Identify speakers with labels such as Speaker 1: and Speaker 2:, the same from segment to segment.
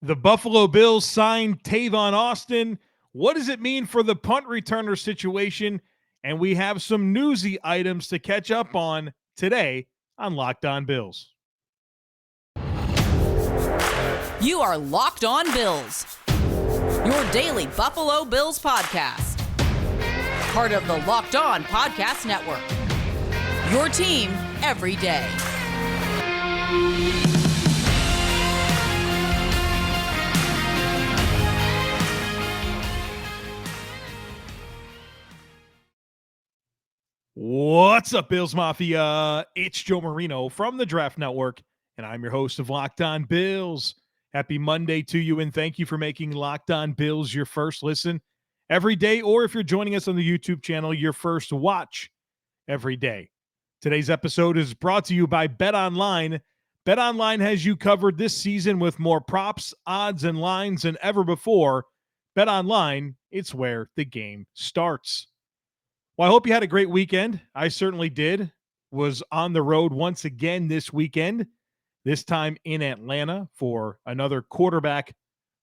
Speaker 1: The Buffalo Bills signed Tavon Austin. What does it mean for the punt returner situation? And we have some newsy items to catch up on today on Locked On Bills.
Speaker 2: You are Locked On Bills, your daily Buffalo Bills podcast. Part of the Locked On Podcast Network, your team every day.
Speaker 1: What's up, Bills Mafia? It's Joe Marino from the Draft Network, and I'm your host of Locked On Bills. Happy Monday to you, and thank you for making Locked On Bills your first listen every day, or if you're joining us on the YouTube channel, your first watch every day. Today's episode is brought to you by BetOnline. BetOnline has you covered this season with more props, odds, and lines than ever before. BetOnline, it's where the game starts. Well, I hope you had a great weekend. I certainly did. Was on the road once again this weekend, this time in Atlanta for another quarterback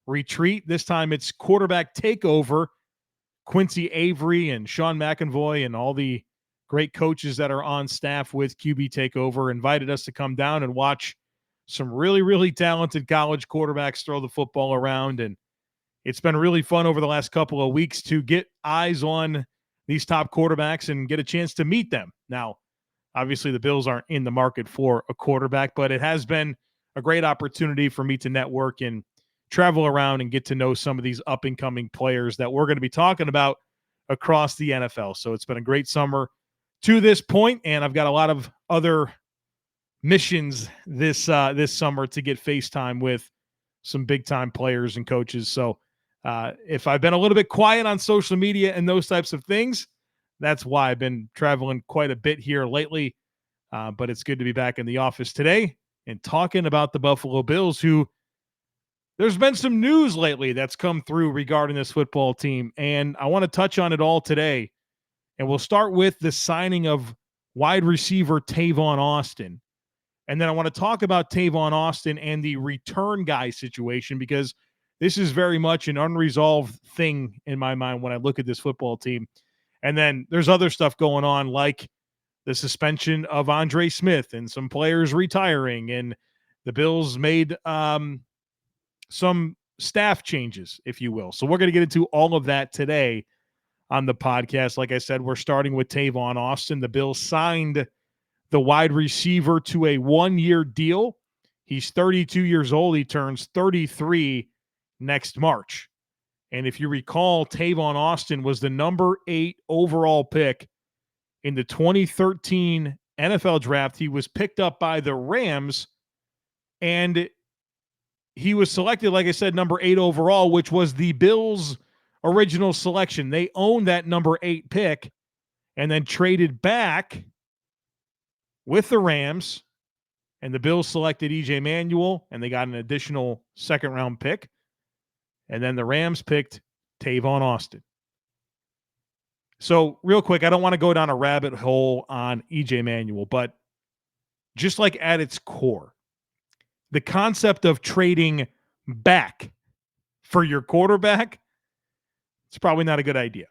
Speaker 1: retreat. This time it's quarterback takeover. Quincy Avery and Sean McEnvoy and all the great coaches that are on staff with QB Takeover invited us to come down and watch some really, really talented college quarterbacks throw the football around. And it's been really fun over the last couple of weeks to get eyes on these top quarterbacks and get a chance to meet them. Now, obviously the Bills aren't in the market for a quarterback, but it has been a great opportunity for me to network and travel around and get to know some of these up-and-coming players that we're going to be talking about across the NFL. So it's been a great summer to this point, and I've got a lot of other missions this summer to get FaceTime with some big-time players and coaches. So if I've been a little bit quiet on social media and those types of things, that's why I've been traveling quite a bit here lately. But it's good to be back in the office today and talking about the Buffalo Bills, who there's been some news lately that's come through regarding this football team. And I want to touch on it all today. And we'll start with the signing of wide receiver Tavon Austin. And then I want to talk about Tavon Austin and the return guy situation, because this is very much an unresolved thing in my mind when I look at this football team. And then there's other stuff going on, like the suspension of Andre Smith and some players retiring. And the Bills made some staff changes, if you will. So we're going to get into all of that today on the podcast. Like I said, we're starting with Tavon Austin. The Bills signed the wide receiver to a one-year deal. He's 32 years old. He turns 33 next March. And if you recall, Tavon Austin was the number 8 overall pick in the 2013 NFL draft. He was picked up by the Rams, and he was selected, like I said, number 8 overall, which was the Bills' original selection. They owned that number 8 pick and then traded back with the Rams, and the Bills selected E.J. Manuel, and they got an additional second-round pick. And then the Rams picked Tavon Austin. So real quick, I don't want to go down a rabbit hole on E.J. Manuel, but just like at its core, the concept of trading back for your quarterback, it's probably not a good idea.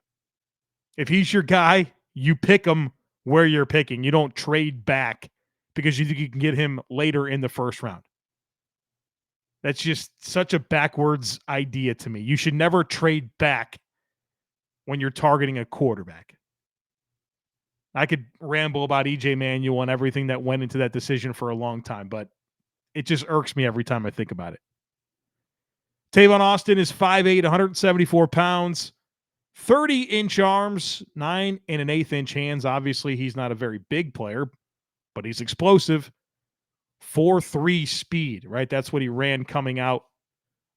Speaker 1: If he's your guy, you pick him where you're picking. You don't trade back because you think you can get him later in the first round. That's just such a backwards idea to me. You should never trade back when you're targeting a quarterback. I could ramble about E.J. Manuel and everything that went into that decision for a long time, but it just irks me every time I think about it. Tavon Austin is 5'8", 174 pounds, 30-inch arms, 9 1/8-inch hands. Obviously, he's not a very big player, but he's explosive. 4.3 speed, right? That's what he ran coming out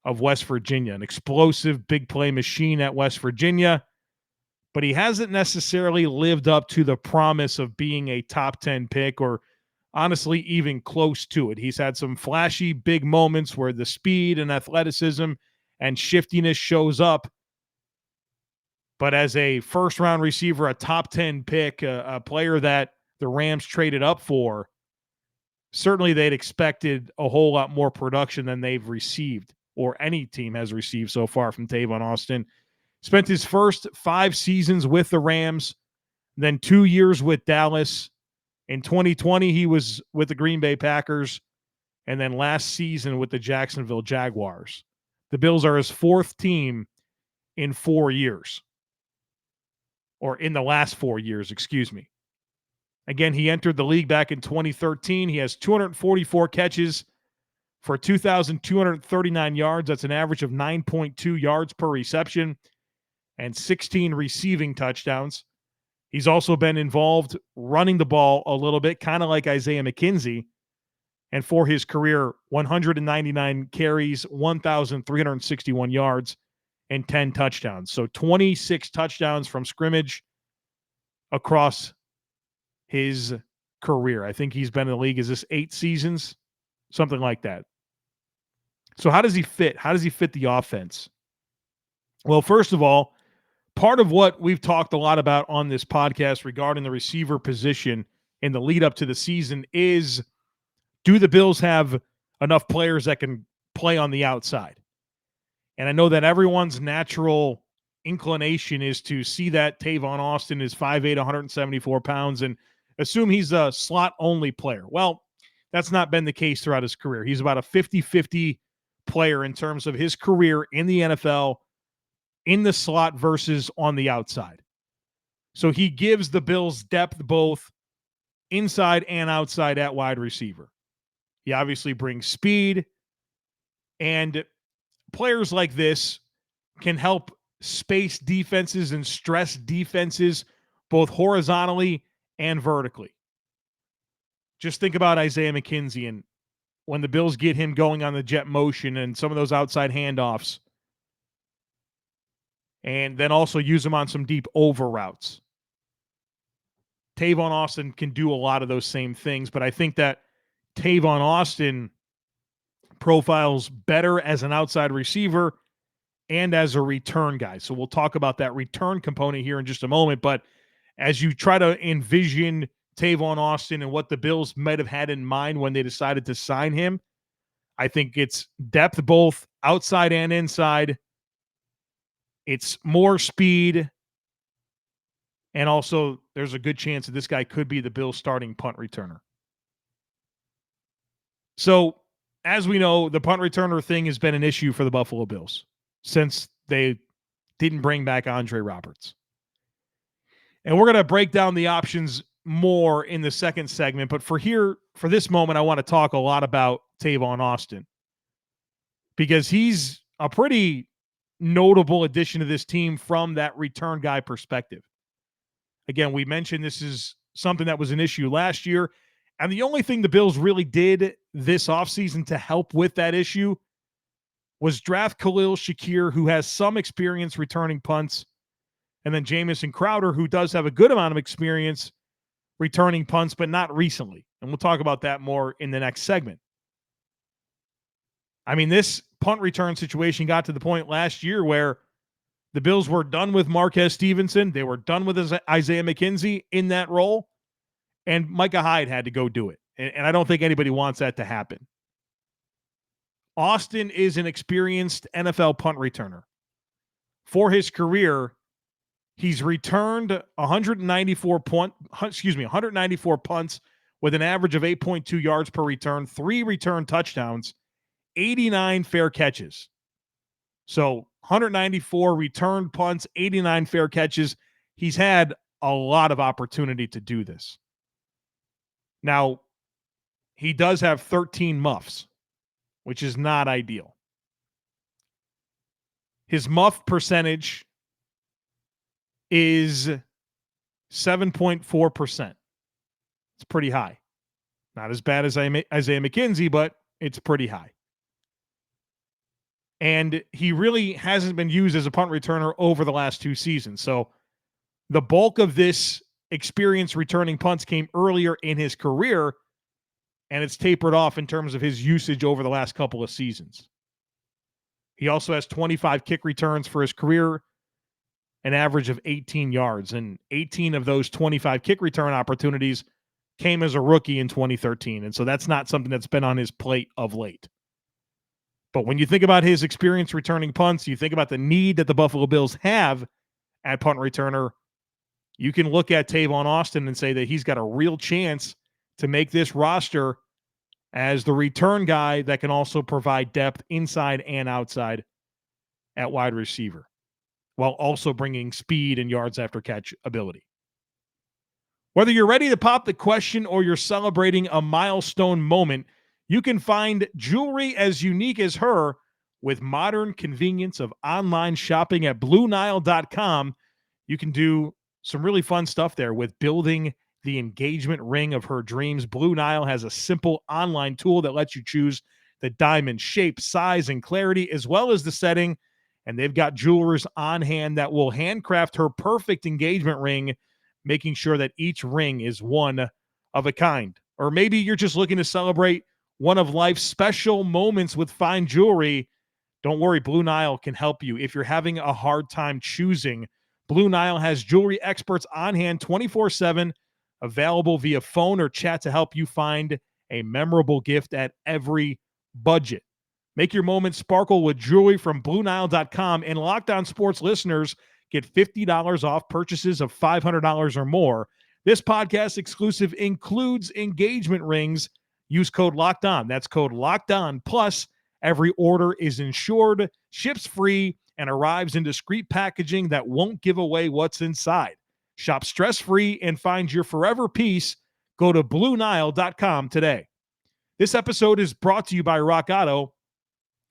Speaker 1: of West Virginia. An explosive big play machine at West Virginia. But he hasn't necessarily lived up to the promise of being a top 10 pick, or honestly even close to it. He's had some flashy big moments where the speed and athleticism and shiftiness shows up. But as a first-round receiver, a top 10 pick, a player that the Rams traded up for, certainly they'd expected a whole lot more production than they've received or any team has received so far from Tavon Austin. Spent his first 5 seasons with the Rams, then 2 years with Dallas. In 2020, he was with the Green Bay Packers, and then last season with the Jacksonville Jaguars. The Bills are his 4th team in 4 years, or in the last 4 years, excuse me. Again, he entered the league back in 2013. He has 244 catches for 2,239 yards. That's an average of 9.2 yards per reception and 16 receiving touchdowns. He's also been involved running the ball a little bit, kind of like Isaiah Mckenzie. And for his career, 199 carries, 1,361 yards, and 10 touchdowns. So 26 touchdowns from scrimmage across his career. I think he's been in the league, is this 8 seasons? Something like that. So how does he fit? How does he fit the offense? Well, first of all, part of what we've talked a lot about on this podcast regarding the receiver position in the lead up to the season is, do the Bills have enough players that can play on the outside? And I know that everyone's natural inclination is to see that Tavon Austin is 5'8", 174 pounds, and assume he's a slot-only player. Well, that's not been the case throughout his career. He's about a 50-50 player in terms of his career in the NFL, in the slot versus on the outside. So he gives the Bills depth both inside and outside at wide receiver. He obviously brings speed, and players like this can help space defenses and stress defenses both horizontally and vertically. Just think about Isaiah Mckenzie and when the Bills get him going on the jet motion and some of those outside handoffs, and then also use him on some deep over routes. Tavon Austin can do a lot of those same things, but I think that Tavon Austin profiles better as an outside receiver and as a return guy. So we'll talk about that return component here in just a moment. But as you try to envision Tavon Austin and what the Bills might have had in mind when they decided to sign him, I think it's depth both outside and inside. It's more speed. And also, there's a good chance that this guy could be the Bills' starting punt returner. So, as we know, the punt returner thing has been an issue for the Buffalo Bills since they didn't bring back Andre Roberts. And we're going to break down the options more in the second segment. But for this moment, I want to talk a lot about Tavon Austin because he's a pretty notable addition to this team from that return guy perspective. Again, we mentioned this is something that was an issue last year. And the only thing the Bills really did this offseason to help with that issue was draft Khalil Shakir, who has some experience returning punts, and then Jameson Crowder, who does have a good amount of experience returning punts, but not recently. And we'll talk about that more in the next segment. I mean, this punt return situation got to the point last year where the Bills were done with Marquez Stevenson. They were done with Isaiah Mckenzie in that role. And Micah Hyde had to go do it. And I don't think anybody wants that to happen. Austin is an experienced NFL punt returner. For his career, he's returned 194 punts with an average of 8.2 yards per return, 3 return touchdowns, 89 fair catches. So 194 returned punts, 89 fair catches. He's had a lot of opportunity to do this. Now, he does have 13 muffs, which is not ideal. His muff percentage is 7.4%. It's pretty high. Not as bad as Isaiah Mckenzie, but it's pretty high. And he really hasn't been used as a punt returner over the last 2 seasons. So the bulk of this experience returning punts came earlier in his career, and it's tapered off in terms of his usage over the last couple of seasons. He also has 25 kick returns for his career, an average of 18 yards, and 18 of those 25 kick return opportunities came as a rookie in 2013, and so that's not something that's been on his plate of late. But when you think about his experience returning punts, you think about the need that the Buffalo Bills have at punt returner, you can look at Tavon Austin and say that he's got a real chance to make this roster as the return guy that can also provide depth inside and outside at wide receiver, while also bringing speed and yards after catch ability. Whether you're ready to pop the question or you're celebrating a milestone moment, you can find jewelry as unique as her with modern convenience of online shopping at BlueNile.com. You can do some really fun stuff there with building the engagement ring of her dreams. Blue Nile has a simple online tool that lets you choose the diamond shape, size, and clarity, as well as the setting. And they've got jewelers on hand that will handcraft her perfect engagement ring, making sure that each ring is one of a kind. Or maybe you're just looking to celebrate one of life's special moments with fine jewelry. Don't worry, Blue Nile can help you. If you're having a hard time choosing, Blue Nile has jewelry experts on hand 24/7, available via phone or chat to help you find a memorable gift at every budget. Make your moment sparkle with jewelry from BlueNile.com, and Locked On Sports listeners get $50 off purchases of $500 or more. This podcast exclusive includes engagement rings. Use code Locked On. That's code Locked On. Plus, every order is insured, ships free, and arrives in discreet packaging that won't give away what's inside. Shop stress-free and find your forever piece. Go to BlueNile.com today. This episode is brought to you by Rock Auto.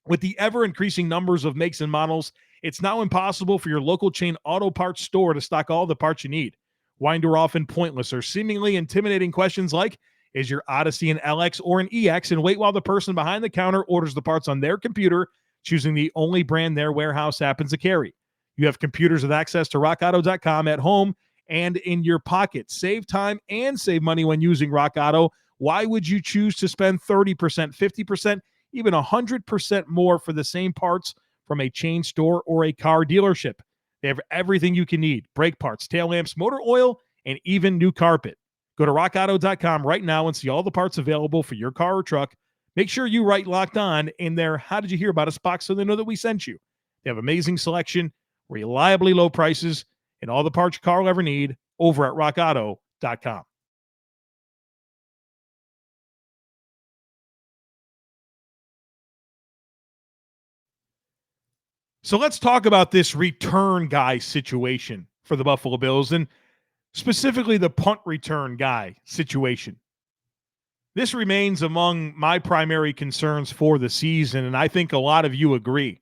Speaker 1: With the ever-increasing numbers of makes and models, it's now impossible for your local chain auto parts store to stock all the parts you need. Winder often pointless or seemingly intimidating questions like, is your Odyssey an LX or an EX? And wait while the person behind the counter orders the parts on their computer, choosing the only brand their warehouse happens to carry. You have computers with access to rockauto.com at home and in your pocket. Save time and save money when using Rock Auto. Why would you choose to spend 30%, 50%, even 100% more for the same parts from a chain store or a car dealership? They have everything you can need: brake parts, tail lamps, motor oil, and even new carpet. Go to rockauto.com right now and see all the parts available for your car or truck. Make sure you write Locked On in their "How did you hear about us" box so they know that we sent you. They have amazing selection, reliably low prices, and all the parts your car will ever need over at rockauto.com. So let's talk about this return guy situation for the Buffalo Bills, and specifically the punt return guy situation. This remains among my primary concerns for the season, and I think a lot of you agree.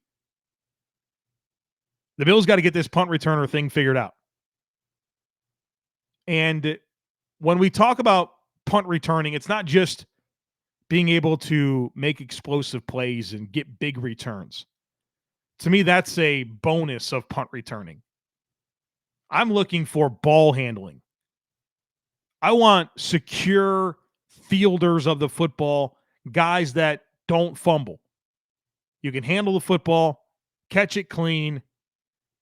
Speaker 1: The Bills got to get this punt returner thing figured out. And when we talk about punt returning, it's not just being able to make explosive plays and get big returns. To me, that's a bonus of punt returning. I'm looking for ball handling. I want secure fielders of the football, guys that don't fumble. You can handle the football, catch it clean,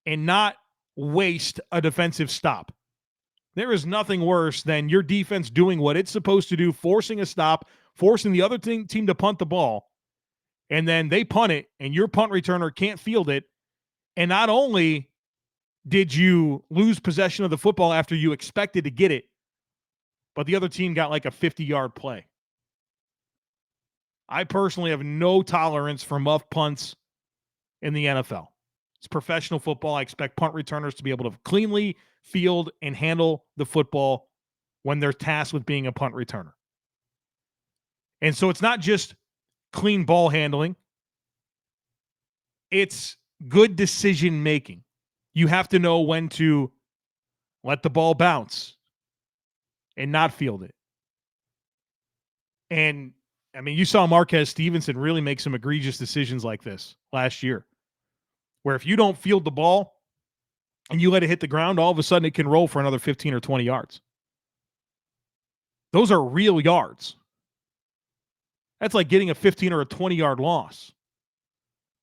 Speaker 1: and not waste a defensive stop. There is nothing worse than your defense doing what it's supposed to do, forcing a stop, forcing the other team to punt the ball, and then they punt it, and your punt returner can't field it. And not only did you lose possession of the football after you expected to get it, but the other team got like a 50-yard play. I personally have no tolerance for muff punts in the NFL. It's professional football. I expect punt returners to be able to cleanly field and handle the football when they're tasked with being a punt returner. And so it's not just clean ball handling. It's good decision making. You have to know when to let the ball bounce and not field it. And I mean, you saw Marquez Stevenson really make some egregious decisions like this last year, where if you don't field the ball and you let it hit the ground, all of a sudden it can roll for another 15 or 20 yards. Those are real yards. That's like getting a 15 or a 20-yard loss.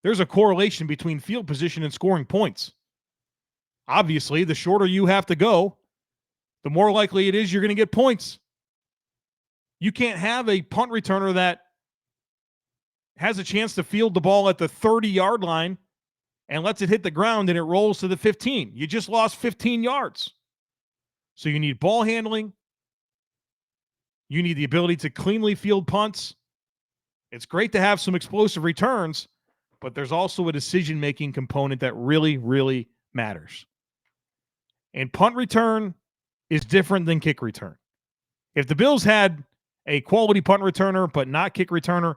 Speaker 1: There's a correlation between field position and scoring points. Obviously, the shorter you have to go, the more likely it is you're going to get points. You can't have a punt returner that has a chance to field the ball at the 30-yard line and lets it hit the ground and it rolls to the 15. You just lost 15 yards. So you need ball handling. You need the ability to cleanly field punts. It's great to have some explosive returns, but there's also a decision-making component that really, really matters. And punt return is different than kick return. If the Bills had a quality punt returner but not kick returner,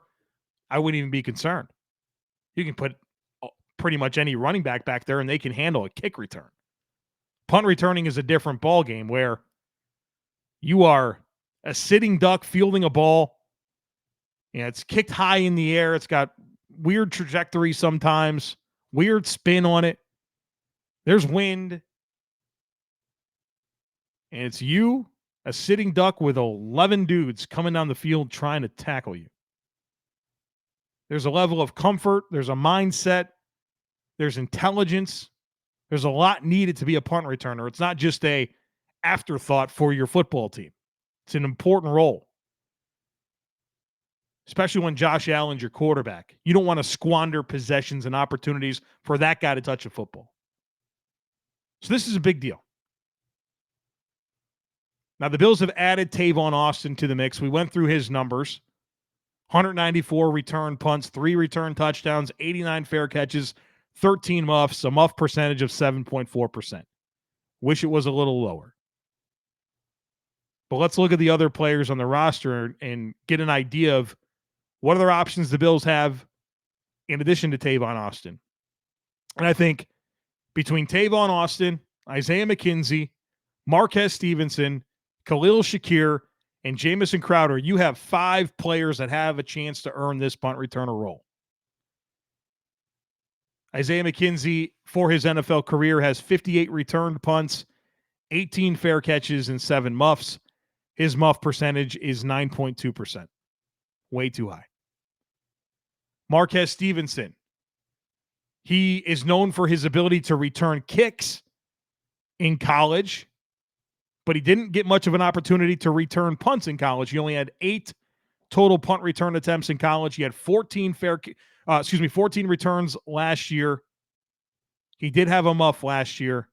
Speaker 1: I wouldn't even be concerned. You can put pretty much any running back there and they can handle a kick return. Punt returning is a different ball game where you are a sitting duck fielding a ball. Yeah, it's kicked high in the air. It's got weird trajectory sometimes, weird spin on it. There's wind. And it's you, a sitting duck with 11 dudes coming down the field trying to tackle you. There's a level of comfort. There's a mindset. There's intelligence. There's a lot needed to be a punt returner. It's not just a afterthought for your football team. It's an important role. Especially when Josh Allen's your quarterback. You don't want to squander possessions and opportunities for that guy to touch a football. So this is a big deal. Now, the Bills have added Tavon Austin to the mix. We went through his numbers. 194 return punts, 3 return touchdowns, 89 fair catches, 13 muffs, a muff percentage of 7.4%. Wish it was a little lower. But let's look at the other players on the roster and get an idea of what other options the Bills have in addition to Tavon Austin. And I think between Tavon Austin, Isaiah McKenzie, Marquez Stevenson, Khalil Shakir, and Jameson Crowder, you have 5 players that have a chance to earn this punt returner role. Isaiah McKenzie, for his NFL career, has 58 returned punts, 18 fair catches, and 7 muffs. His muff percentage is 9.2%. Way too high. Marquez Stevenson. He is known for his ability to return kicks in college, but he didn't get much of an opportunity to return punts in college. He only had 8 total punt return attempts in college. He had 14 returns last year. He did have a muff last year.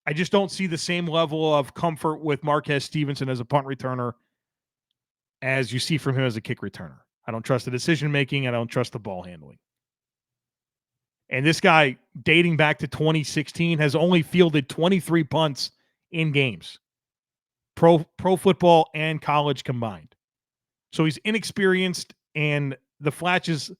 Speaker 1: I just don't see the same level of comfort with Marquez Stevenson as a punt returner as you see from him as a kick returner. I don't trust the decision-making. I don't trust the ball handling. And this guy, dating back to 2016, has only fielded 23 punts in games, pro football and college combined. So he's inexperienced, and the flashes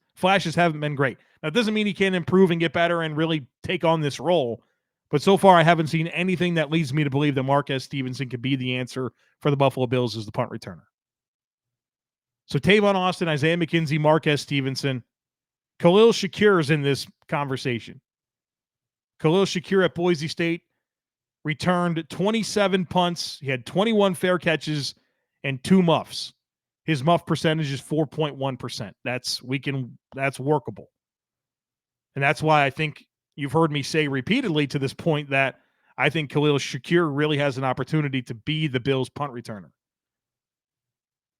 Speaker 1: haven't been great. Now, it doesn't mean he can't improve and get better and really take on this role, but so far I haven't seen anything that leads me to believe that Marquez Stevenson could be the answer for the Buffalo Bills as the punt returner. So Tavon Austin, Isaiah McKenzie, Marquez Stevenson, Khalil Shakir is in this conversation. Khalil Shakir at Boise State returned 27 punts. He had 21 fair catches and 2 muffs. His muff percentage is 4.1%. That's workable. And that's why I think you've heard me say repeatedly to this point that I think Khalil Shakir really has an opportunity to be the Bills' punt returner.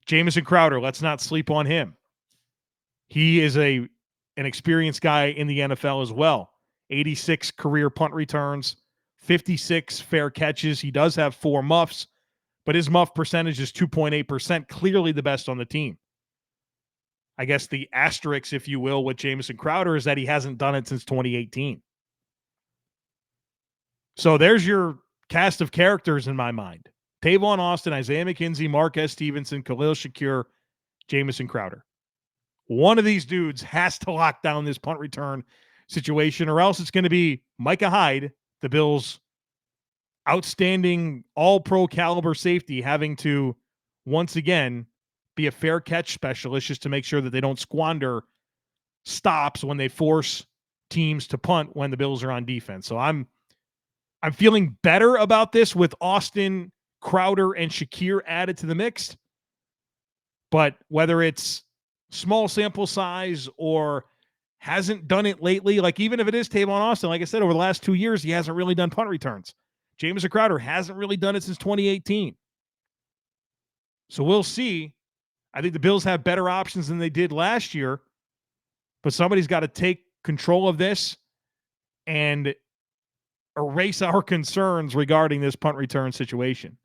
Speaker 1: Jameson Crowder, let's not sleep on him. He is an experienced guy in the NFL as well. 86 career punt returns, 56 fair catches. He does have 4 muffs, but his muff percentage is 2.8%, clearly the best on the team. I guess the asterisk, if you will, with Jameson Crowder is that he hasn't done it since 2018. So there's your cast of characters in my mind. Tavon Austin, Isaiah McKenzie, Marquez Stevenson, Khalil Shakir, Jameson Crowder. One of these dudes has to lock down this punt return situation, or else it's going to be Micah Hyde, the Bills' outstanding all-pro caliber safety, having to, once again, be a fair catch specialist just to make sure that they don't squander stops when they force teams to punt when the Bills are on defense. So I'm feeling better about this with Austin, Crowder, and Shakir added to the mix. But whether it's small sample size or hasn't done it lately, like even if it is Tavon Austin, like I said, over the last 2 years, he hasn't really done punt returns. Jameson Crowder hasn't really done it since 2018. So we'll see. I think the Bills have better options than they did last year But somebody's got to take control of this and erase our concerns regarding this punt return situation.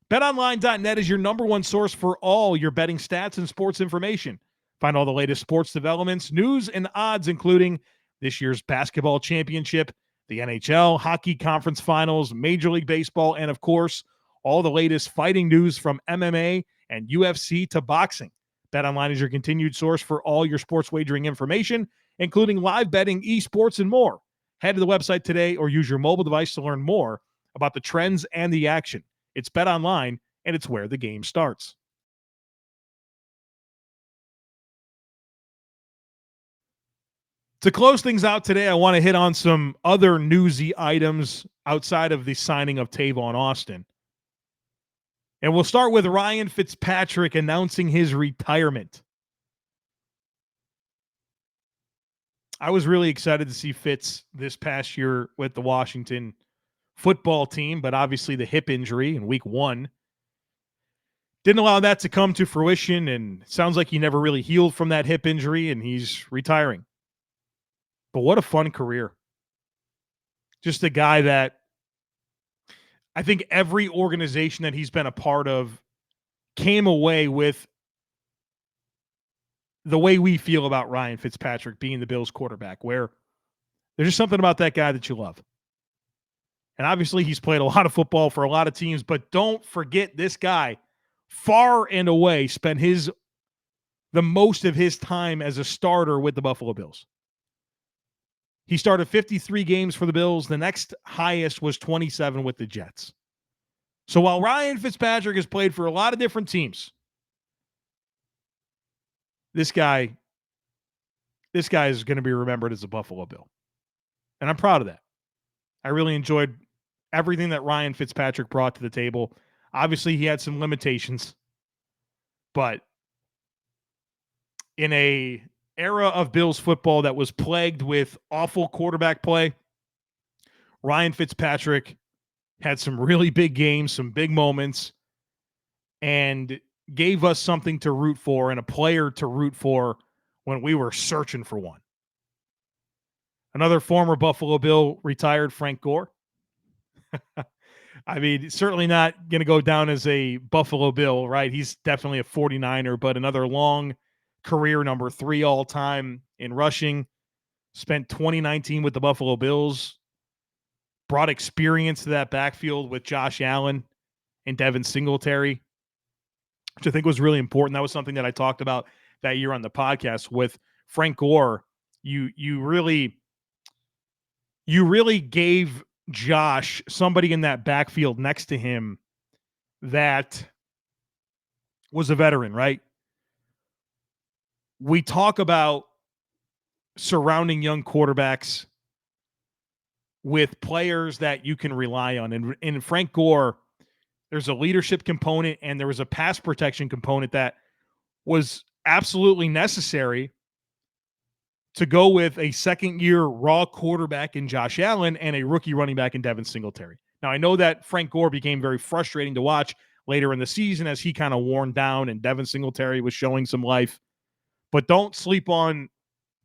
Speaker 1: BetOnline.net is your number one source for all your betting stats and sports information. Find all the latest sports developments, news, and odds, including this year's basketball championship, the NHL, hockey conference finals, Major League Baseball, and of course, all the latest fighting news from MMA and UFC to boxing. BetOnline is your continued source for all your sports wagering information, including live betting, esports, and more. Head to the website today or use your mobile device to learn more about the trends and the action. It's BetOnline, and it's where the game starts. To close things out today, I want to hit on some other newsy items outside of the signing of Tavon Austin. And we'll start with Ryan Fitzpatrick announcing his retirement. I was really excited to see Fitz this past year with the Washington football team, but obviously the hip injury in week 1 didn't allow that to come to fruition, and it sounds like he never really healed from that hip injury, and he's retiring. But what a fun career. Just a guy that I think every organization that he's been a part of came away with the way we feel about Ryan Fitzpatrick being the Bills quarterback, where there's just something about that guy that you love. And obviously he's played a lot of football for a lot of teams, but don't forget this guy far and away spent the most of his time as a starter with the Buffalo Bills. He started 53 games for the Bills. The next highest was 27 with the Jets. So while Ryan Fitzpatrick has played for a lot of different teams, this guy is going to be remembered as a Buffalo Bill. And I'm proud of that. I really enjoyed everything that Ryan Fitzpatrick brought to the table. Obviously, he had some limitations, but in a era of Bills football that was plagued with awful quarterback play, Ryan Fitzpatrick had some really big games, some big moments, and gave us something to root for and a player to root for when we were searching for one. Another former Buffalo Bill retired, Frank Gore. I mean, certainly not going to go down as a Buffalo Bill, right? He's definitely a 49er, but another long career, number 3 all-time in rushing. Spent 2019 with the Buffalo Bills. Brought experience to that backfield with Josh Allen and Devin Singletary, which I think was really important. That was something that I talked about that year on the podcast with Frank Gore. You really gave Josh somebody in that backfield next to him that was a veteran, right? We talk about surrounding young quarterbacks with players that you can rely on. And in Frank Gore, there's a leadership component and there was a pass protection component that was absolutely necessary to go with a second-year raw quarterback in Josh Allen and a rookie running back in Devin Singletary. Now, I know that Frank Gore became very frustrating to watch later in the season as he kind of worn down and Devin Singletary was showing some life. But don't sleep on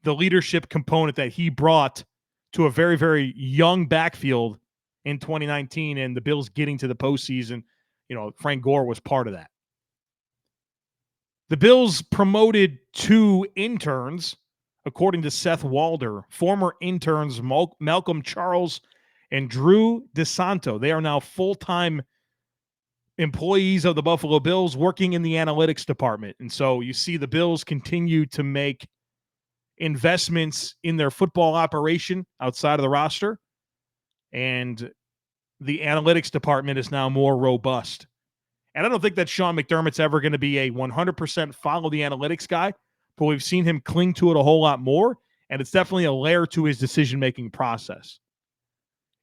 Speaker 1: the leadership component that he brought to a very, very young backfield in 2019 and the Bills getting to the postseason. You know, Frank Gore was part of that. The Bills promoted 2 interns, according to Seth Walder, former interns Malcolm Charles and Drew DeSanto. They are now full-time employees of the Buffalo Bills working in the analytics department. And so you see the Bills continue to make investments in their football operation outside of the roster. And the analytics department is now more robust. And I don't think that Sean McDermott's ever going to be a 100% follow the analytics guy, but we've seen him cling to it a whole lot more, and it's definitely a layer to his decision-making process.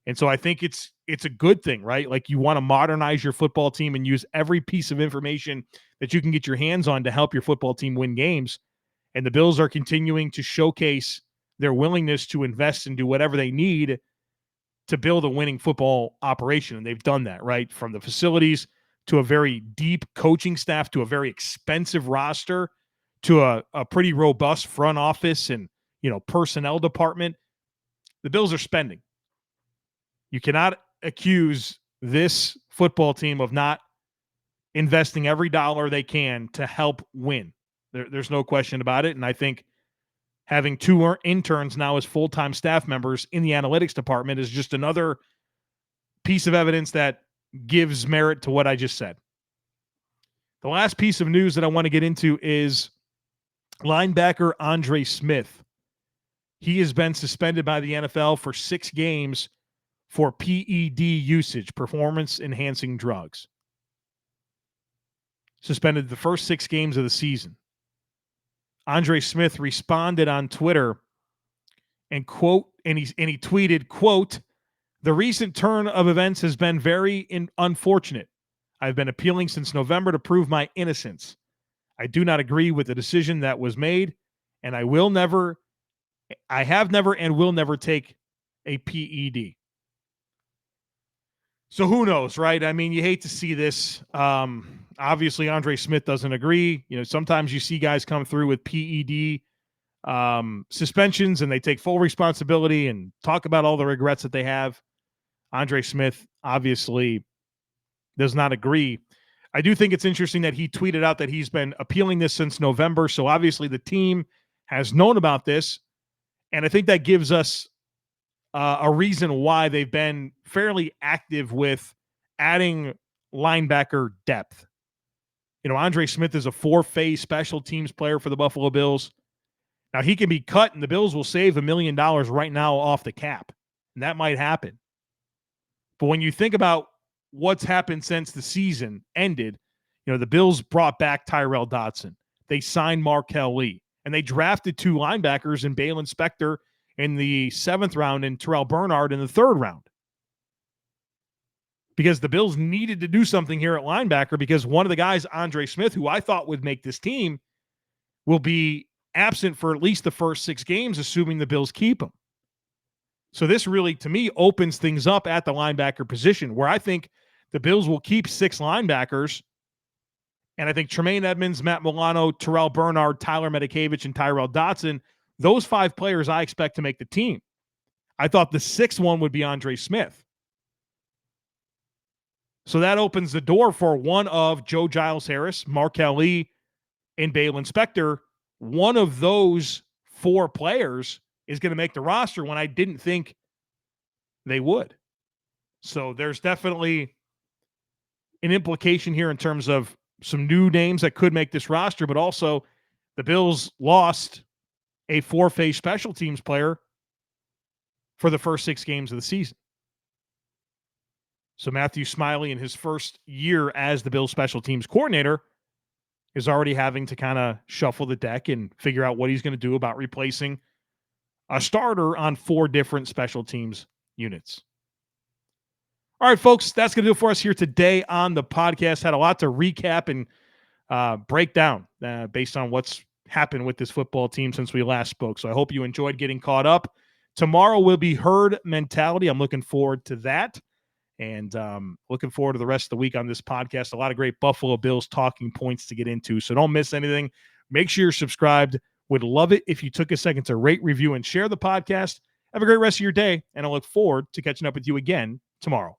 Speaker 1: And so I think it's a good thing, right? Like, you want to modernize your football team and use every piece of information that you can get your hands on to help your football team win games. And the Bills are continuing to showcase their willingness to invest and do whatever they need to build a winning football operation. And they've done that, right? From the facilities to a very deep coaching staff to a very expensive roster to a pretty robust front office and, personnel department, the Bills are spending. You cannot accuse this football team of not investing every dollar they can to help win. There's no question about it. And I think having 2 interns now as full-time staff members in the analytics department is just another piece of evidence that gives merit to what I just said. The last piece of news that I want to get into is linebacker Andre Smith. He has been suspended by the NFL for 6 games for PED usage, performance-enhancing drugs. Suspended the first 6 games of the season. Andre Smith responded on Twitter and he tweeted, quote, "The recent turn of events has been very unfortunate. I've been appealing since November to prove my innocence. I do not agree with the decision that was made, and I have never and will never take a PED." So who knows, right? I mean, you hate to see this. Obviously, Andre Smith doesn't agree. Sometimes you see guys come through with PED suspensions and they take full responsibility and talk about all the regrets that they have. Andre Smith obviously does not agree. I do think it's interesting that he tweeted out that he's been appealing this since November. So obviously the team has known about this. And I think that gives us a reason why they've been fairly active with adding linebacker depth. Andre Smith is a 4-phase special teams player for the Buffalo Bills. Now, he can be cut, and the Bills will save $1 million right now off the cap, and that might happen. But when you think about what's happened since the season ended, the Bills brought back Tyrell Dodson. They signed Marquez Lee, and they drafted 2 linebackers in Balen Spector in the 7th round and Terrell Bernard in the 3rd round. Because the Bills needed to do something here at linebacker because one of the guys, Andre Smith, who I thought would make this team, will be absent for at least the first 6 games, assuming the Bills keep him. So this really, to me, opens things up at the linebacker position where I think the Bills will keep 6 linebackers. And I think Tremaine Edmonds, Matt Milano, Terrell Bernard, Tyler Medikevich, and Tyrell Dodson, those 5 players I expect to make the team. I thought the 6th one would be Andre Smith. So that opens the door for one of Joe Giles Harris, Marquez Lee, and Balen Spector. One of those 4 players is going to make the roster when I didn't think they would. So there's definitely an implication here in terms of some new names that could make this roster, but also the Bills lost a 4-phase special teams player for the first 6 games of the season. So Matthew Smiley, in his first year as the Bills special teams coordinator, is already having to kind of shuffle the deck and figure out what he's going to do about replacing a starter on 4 different special teams units. All right, folks, that's going to do it for us here today on the podcast. Had a lot to recap and break down based on what's happened with this football team since we last spoke. So I hope you enjoyed getting caught up. Tomorrow will be herd mentality. I'm looking forward to that. And looking forward to the rest of the week on this podcast. A lot of great Buffalo Bills talking points to get into. So don't miss anything. Make sure you're subscribed. Would love it if you took a second to rate, review, and share the podcast. Have a great rest of your day. And I look forward to catching up with you again tomorrow.